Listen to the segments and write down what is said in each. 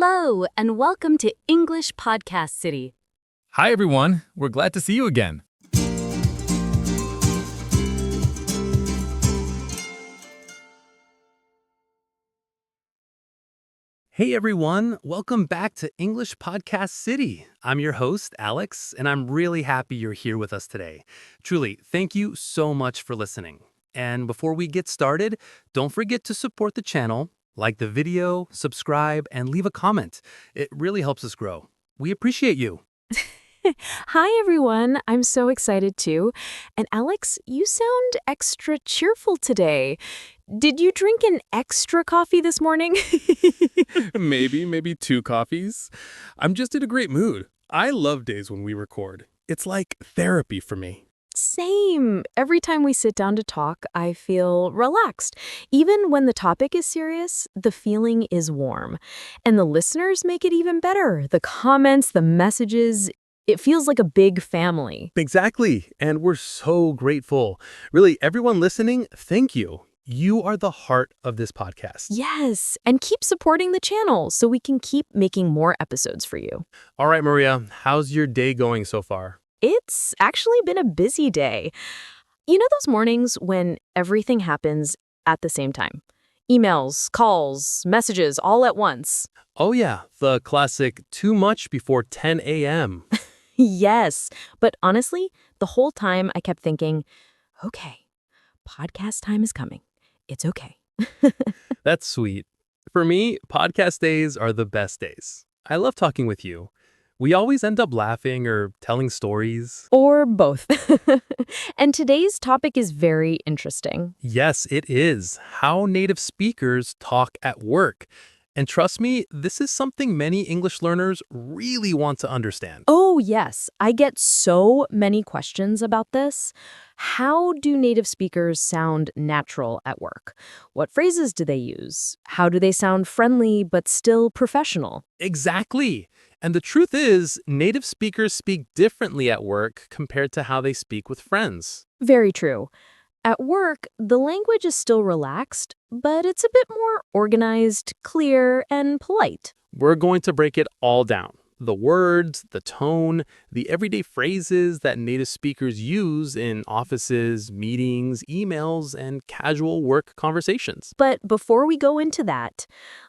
Hello, and welcome to English Podcast City. Hi, everyone. We're glad to see you again. Hey everyone, welcome back to English Podcast City. I'm your host, Alex, and I'm really happy you're here with us today. Truly, thank you so much for listening. And before we get started, don't forget to support the channel, like the video, subscribe, and leave a comment. It really helps us grow. We appreciate you. Hi, everyone. I'm so excited too. And Alex, you sound extra cheerful today. Did you drink an extra coffee this morning? Maybe 2 coffees. I'm just in a great mood. I love days when we record. It's like therapy for me. Same. Every time we sit down to talk, I feel relaxed. Even when the topic is serious, the feeling is warm. And the listeners make it even better. The comments, the messages, it feels like a big family. Exactly, and we're so grateful. Really, everyone listening, thank you. You are the heart of this podcast. Yes, and keep supporting the channel so we can keep making more episodes for you. All right, Maria, how's your day going so far? It's actually been a busy day. You know those mornings when everything happens at the same time? Emails, calls, messages all at once. Oh yeah, the classic too much before 10 a.m. Yes, but honestly, the whole time I kept thinking, okay, podcast time is coming. It's okay. That's sweet. For me, podcast days are the best days. I love talking with you. We always end up laughing or telling stories. Or both. And today's topic is very interesting. Yes, it is. How native speakers talk at work. And trust me, this is something many English learners really want to understand. Oh, yes. I get so many questions about this. How do native speakers sound natural at work? What phrases do they use? How do they sound friendly but still professional? Exactly. And the truth is, native speakers speak differently at work compared to how they speak with friends. Very true. At work, the language is still relaxed, but it's a bit more organized, clear, and polite. We're going to break it all down. The words, the tone, the everyday phrases that native speakers use in offices, meetings, emails, and casual work conversations. But before we go into that,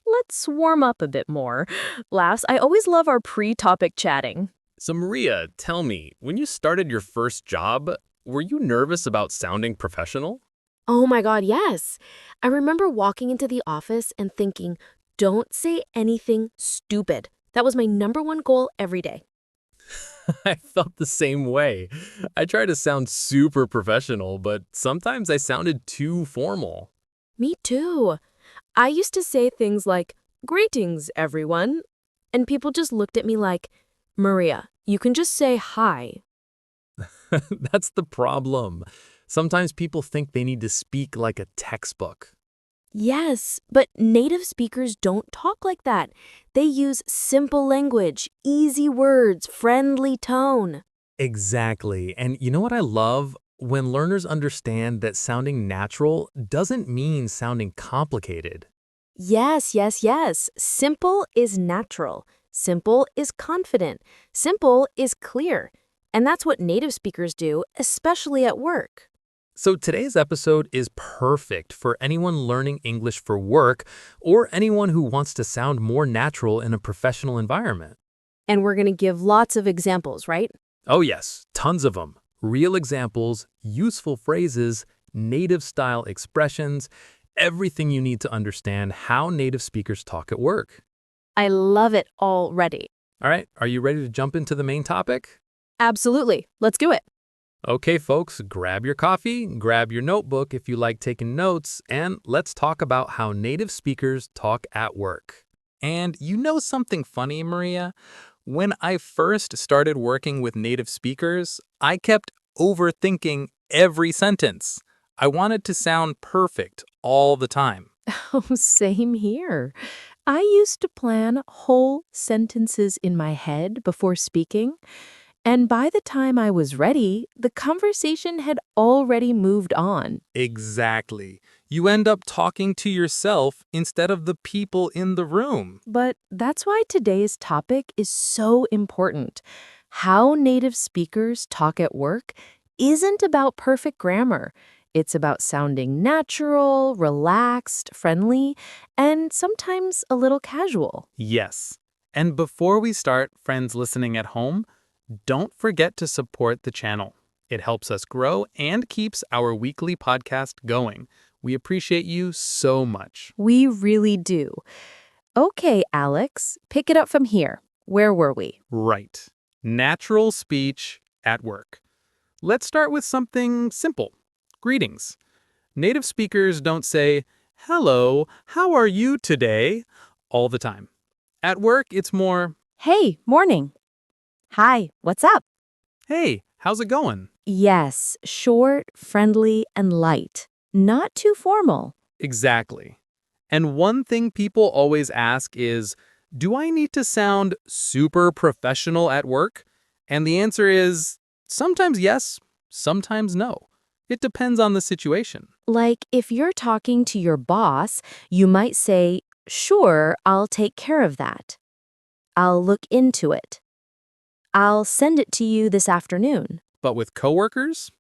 let's warm up a bit more. Laughs, I always love our pre-topic chatting. So, Maria, tell me, when you started your first job, were you nervous about sounding professional? Oh my God, yes. I remember walking into the office and thinking, don't say anything stupid. That was my #1 goal every day. I felt the same way. I tried to sound super professional, but sometimes I sounded too formal. Me too. I used to say things like, greetings, everyone. And people just looked at me like, Maria, you can just say hi. That's the problem. Sometimes people think they need to speak like a textbook. Yes, but native speakers don't talk like that. They use simple language, easy words, friendly tone. Exactly. And you know what I love? When learners understand that sounding natural doesn't mean sounding complicated. Yes, yes, yes. Simple is natural. Simple is confident. Simple is clear. And that's what native speakers do, especially at work. So today's episode is perfect for anyone learning English for work or anyone who wants to sound more natural in a professional environment. And we're going to give lots of examples, right? Oh yes, tons of them. Real examples, useful phrases, native-style expressions, everything you need to understand how native speakers talk at work. I love it already. All right, are you ready to jump into the main topic? Absolutely. Let's do it. Okay, folks, grab your coffee, grab your notebook if you like taking notes, and let's talk about how native speakers talk at work. And you know something funny, Maria? When I first started working with native speakers, I kept overthinking every sentence. I wanted to sound perfect all the time. Oh, same here. I used to plan whole sentences in my head before speaking. And by the time I was ready, the conversation had already moved on. Exactly. You end up talking to yourself instead of the people in the room. But that's why today's topic is so important. How native speakers talk at work isn't about perfect grammar. It's about sounding natural, relaxed, friendly, and sometimes a little casual. Yes. And before we start, friends listening at home, don't forget to support the channel. It helps us grow and keeps our weekly podcast going. We appreciate you so much. We really do. Okay, Alex, pick it up from here. Where were we? Right. Natural speech at work. Let's start with something simple. Greetings. Native speakers don't say, "Hello, how are you today?" all the time. At work, it's more, Hey, morning. Hi, what's up? "Hey, how's it going?" Yes, short, friendly, and light. Not too formal. Exactly. And one thing people always ask is, do I need to sound super professional at work? And the answer is sometimes yes, sometimes no. It depends on the situation. Like if you're talking to your boss, you might say, "Sure, I'll take care of that. I'll look into it. I'll send it to you this afternoon." But with coworkers,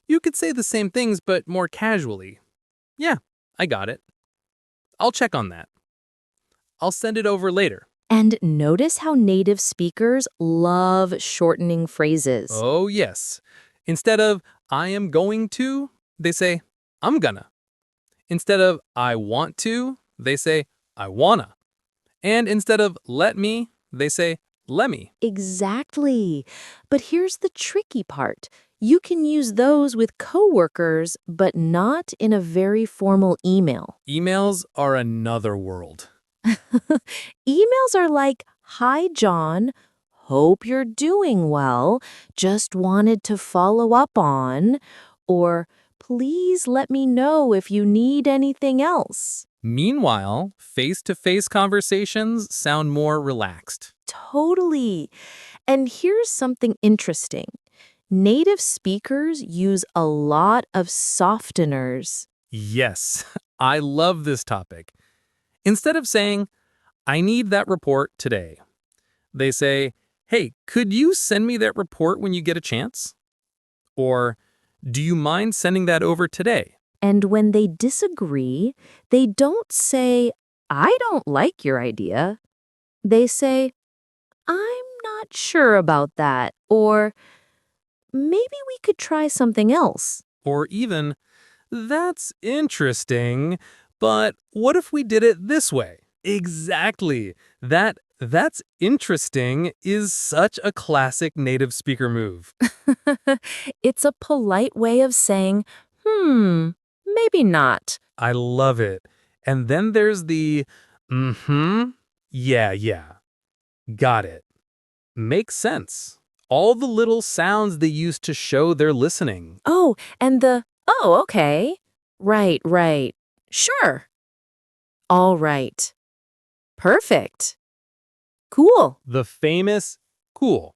you could say the same things but more casually. Yeah, I got it. I'll check on that. I'll send it over later. And notice how native speakers love shortening phrases. Oh, yes. Instead of I am going to, they say I'm gonna. Instead of I want to, they say I wanna. And instead of let me, they say let me. Exactly. But here's the tricky part. You can use those with coworkers, but not in a very formal email. Emails are another world. Emails are like, "Hi, John. Hope you're doing well. Just wanted to follow up on," or "Please let me know if you need anything else." Meanwhile, face-to-face conversations sound more relaxed. Totally. And here's something interesting. Native speakers use a lot of softeners. Yes, I love this topic. Instead of saying, I need that report today, they say, hey, could you send me that report when you get a chance? Or, do you mind sending that over today? And when they disagree, they don't say, "I don't like your idea." They say, "I'm not sure about that," or "Maybe we could try something else." Or even, that's interesting, but what if we did it this way? Exactly. That's interesting is such a classic native speaker move. It's a polite way of saying, maybe not. I love it. And then there's the, yeah, got it. Makes sense. All the little sounds they use to show they're listening. Oh, and the, "Oh, okay. Right. Sure. All right. Perfect. Cool." The famous cool.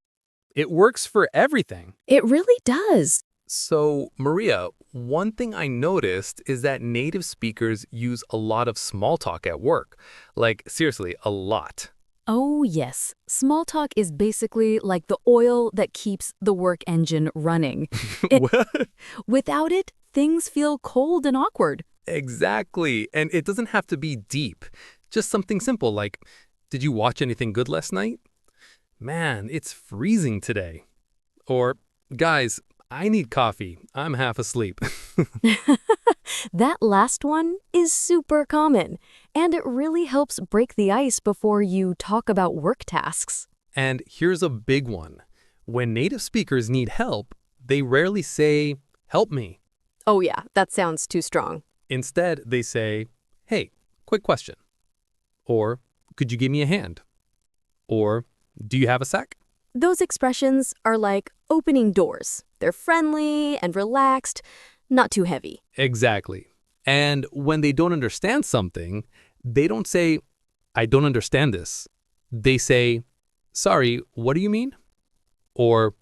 It works for everything. It really does. So, Maria, one thing I noticed is that native speakers use a lot of small talk at work. Like, seriously, a lot. Oh, yes. Small talk is basically like the oil that keeps the work engine running. What? Without it, things feel cold and awkward. Exactly. And it doesn't have to be deep. Just something simple like, did you watch anything good last night? Man, it's freezing today. Or, guys, I need coffee. I'm half asleep. That last one is super common, and it really helps break the ice before you talk about work tasks. And here's a big one. When native speakers need help, they rarely say, help me. Oh yeah, that sounds too strong. Instead, they say, hey, quick question. Or, could you give me a hand? Or, do you have a sec? Those expressions are like opening doors. They're friendly and relaxed, not too heavy. Exactly. And when they don't understand something, they don't say, I don't understand this. They say, sorry, what do you mean? Or,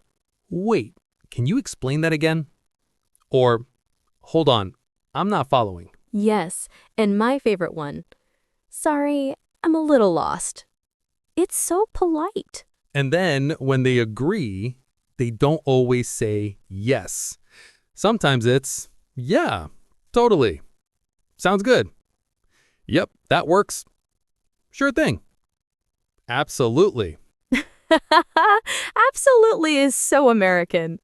wait, can you explain that again? Or, hold on, I'm not following. Yes, and my favorite one. Sorry, I'm a little lost. It's so polite. And then when they agree, they don't always say yes. Sometimes it's, yeah, totally. Sounds good. Yep, that works. Sure thing. Absolutely. Absolutely is so American.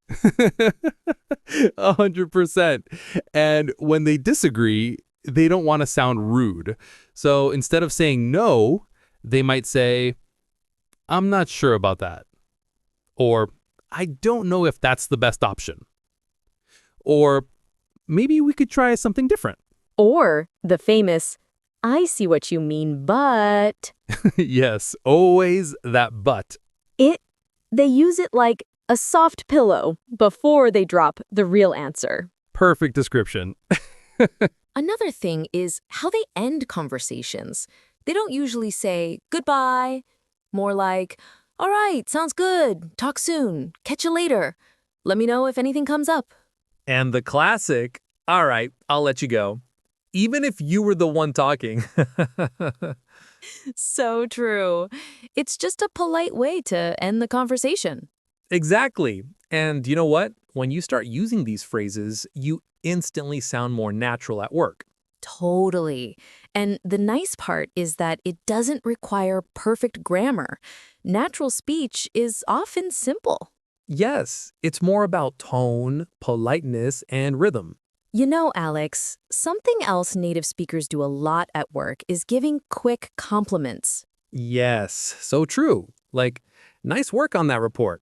100%. And when they disagree, they don't want to sound rude. So instead of saying no, they might say, I'm not sure about that. Or, I don't know if that's the best option. Or, maybe we could try something different. Or the famous, I see what you mean, but Yes, always that but. they use it like a soft pillow before they drop the real answer. Perfect description. Another thing is how they end conversations. They don't usually say goodbye, more like, all right, sounds good, talk soon, catch you later. Let me know if anything comes up. And the classic, all right, I'll let you go. Even if you were the one talking. So true. It's just a polite way to end the conversation. Exactly. And you know what? When you start using these phrases, you instantly sound more natural at work. Totally. And the nice part is that it doesn't require perfect grammar. Natural speech is often simple. Yes, it's more about tone, politeness, and rhythm. You know, Alex, something else native speakers do a lot at work is giving quick compliments. Yes, so true. Like, nice work on that report.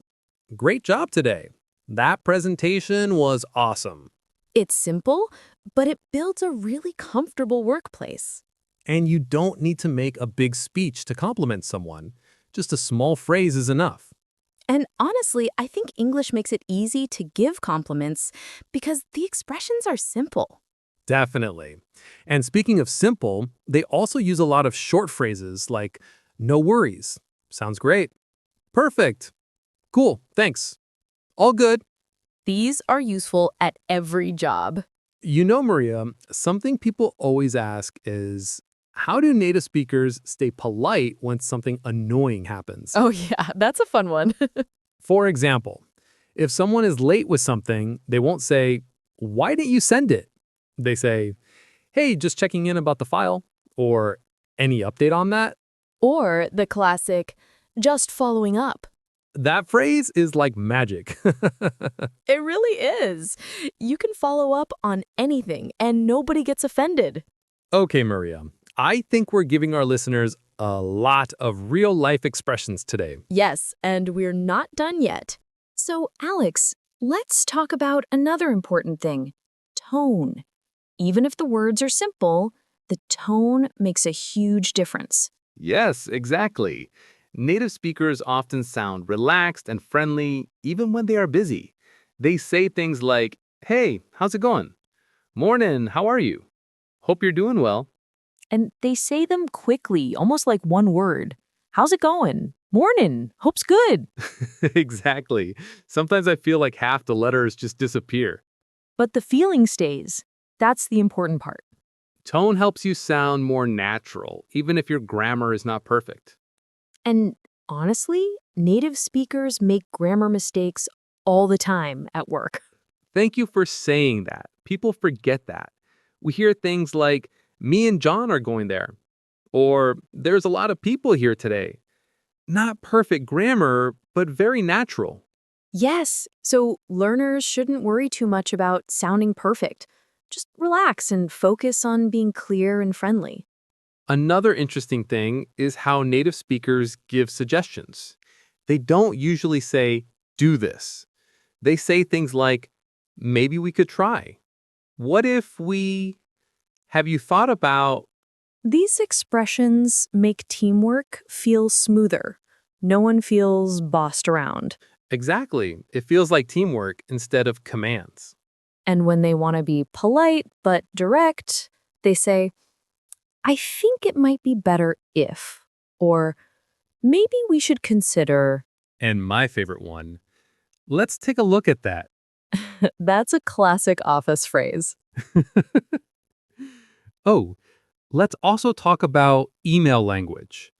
Great job today. That presentation was awesome. It's simple, but it builds a really comfortable workplace. And you don't need to make a big speech to compliment someone. Just a small phrase is enough. And honestly, I think English makes it easy to give compliments because the expressions are simple. Definitely. And speaking of simple, they also use a lot of short phrases like, no worries. Sounds great. Perfect. Cool. Thanks. All good. These are useful at every job. You know, Maria, something people always ask is, how do native speakers stay polite when something annoying happens? Oh yeah, that's a fun one. For example, if someone is late with something, they won't say, why didn't you send it? They say, hey, just checking in about the file, or any update on that? Or the classic, just following up. That phrase is like magic. It really is. You can follow up on anything and nobody gets offended. Okay, Maria, I think we're giving our listeners a lot of real-life expressions today. Yes, and we're not done yet. So, Alex, let's talk about another important thing, tone. Even if the words are simple, the tone makes a huge difference. Yes, exactly. Native speakers often sound relaxed and friendly even when they are busy. They say things like, hey, how's it going? Morning, how are you? Hope you're doing well. And they say them quickly, almost like one word. How's it going? Morning. Hope's good. Exactly. Sometimes I feel like half the letters just disappear. But the feeling stays. That's the important part. Tone helps you sound more natural, even if your grammar is not perfect. And honestly, native speakers make grammar mistakes all the time at work. Thank you for saying that. People forget that. We hear things like, me and John are going there, or there's a lot of people here today. Not perfect grammar, but very natural. Yes, so learners shouldn't worry too much about sounding perfect. Just relax and focus on being clear and friendly. Another interesting thing is how native speakers give suggestions. They don't usually say, do this. They say things like, maybe we could try. What if we... Have you thought about... These expressions make teamwork feel smoother. No one feels bossed around. Exactly. It feels like teamwork instead of commands. And when they want to be polite but direct, they say, I think it might be better if, or maybe we should consider. And my favorite one, let's take a look at that. That's a classic office phrase. Oh, let's also talk about email language,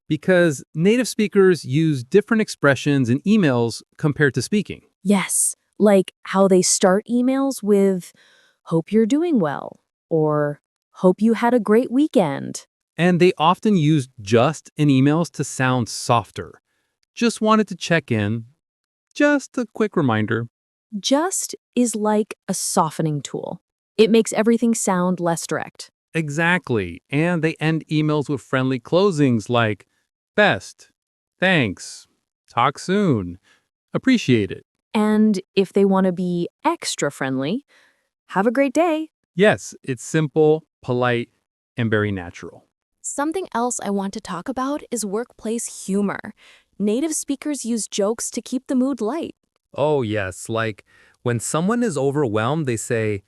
because native speakers use different expressions in emails compared to speaking. Yes, like how they start emails with, hope you're doing well, or hope you had a great weekend. And they often use just in emails to sound softer. Just wanted to check in. Just a quick reminder. Just is like a softening tool. It makes everything sound less direct. Exactly. And they end emails with friendly closings like best, thanks, talk soon, appreciate it. And if they want to be extra friendly, have a great day. Yes, it's simple, polite, and very natural. Something else I want to talk about is workplace humor. Native speakers use jokes to keep the mood light. Oh, yes. Like when someone is overwhelmed, they say,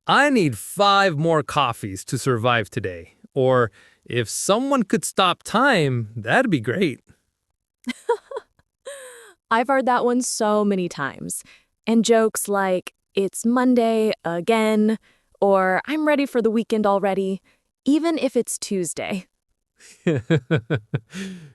I need 5 more coffees to survive today. Or if someone could stop time, that'd be great. I've heard that one so many times. And jokes like, it's Monday again, or I'm ready for the weekend already, even if it's Tuesday.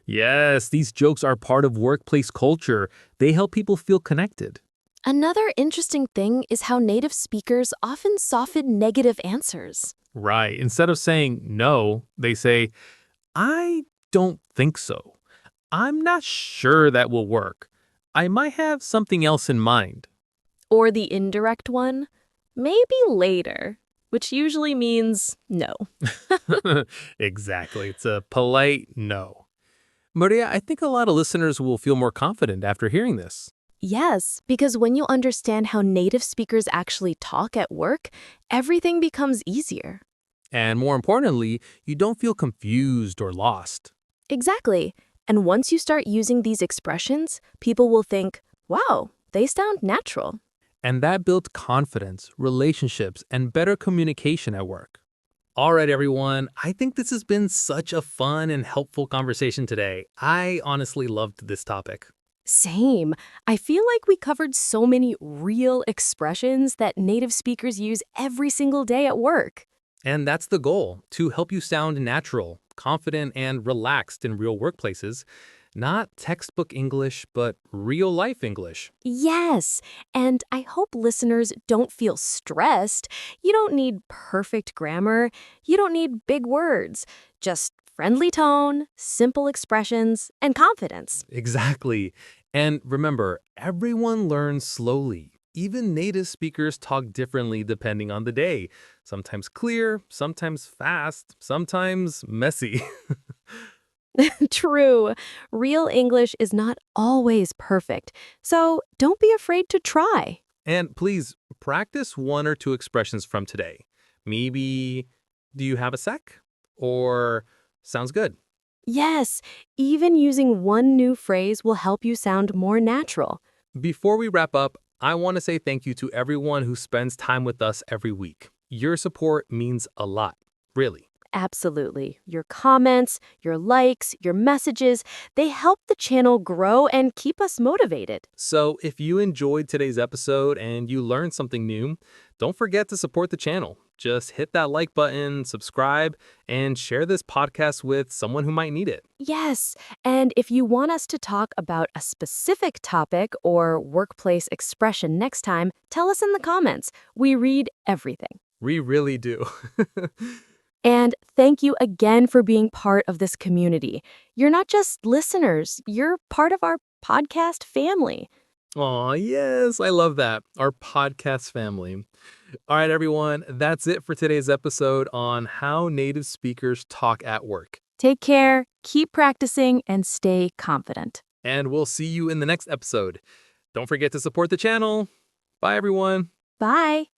Yes, these jokes are part of workplace culture. They help people feel connected. Another interesting thing is how native speakers often soften negative answers. Right. Instead of saying no, they say, I don't think so. I'm not sure that will work. I might have something else in mind. Or the indirect one, maybe later, which usually means no. Exactly. It's a polite no. Maria, I think a lot of listeners will feel more confident after hearing this. Yes, because when you understand how native speakers actually talk at work, everything becomes easier. And more importantly, you don't feel confused or lost. Exactly. And once you start using these expressions, people will think, wow, they sound natural. And that builds confidence, relationships, and better communication at work. All right, everyone. I think this has been such a fun and helpful conversation today. I honestly loved this topic. Same. I feel like we covered so many real expressions that native speakers use every single day at work. And that's the goal, to help you sound natural, confident, and relaxed in real workplaces. Not textbook English, but real life English. Yes, and I hope listeners don't feel stressed. You don't need perfect grammar. You don't need big words. Just friendly tone, simple expressions, and confidence. Exactly. And remember, everyone learns slowly. Even native speakers talk differently depending on the day. Sometimes clear, sometimes fast, sometimes messy. True. Real English is not always perfect, so don't be afraid to try. And please practice 1 or 2 expressions from today. Maybe, do you have a sec? Or, sounds good. Yes, even using one new phrase will help you sound more natural. Before we wrap up, I want to say thank you to everyone who spends time with us every week. Your support means a lot, really. Absolutely. Your comments, your likes, your messages, they help the channel grow and keep us motivated. So if you enjoyed today's episode and you learned something new, don't forget to support the channel. Just hit that like button, subscribe, and share this podcast with someone who might need it. Yes, and if you want us to talk about a specific topic or workplace expression next time, tell us in the comments. We read everything. We really do. And thank you again for being part of this community. You're not just listeners, you're part of our podcast family. Aw, yes, I love that. Our podcast family. All right, everyone, that's it for today's episode on how native speakers talk at work. Take care, keep practicing, and stay confident. And we'll see you in the next episode. Don't forget to support the channel. Bye, everyone. Bye.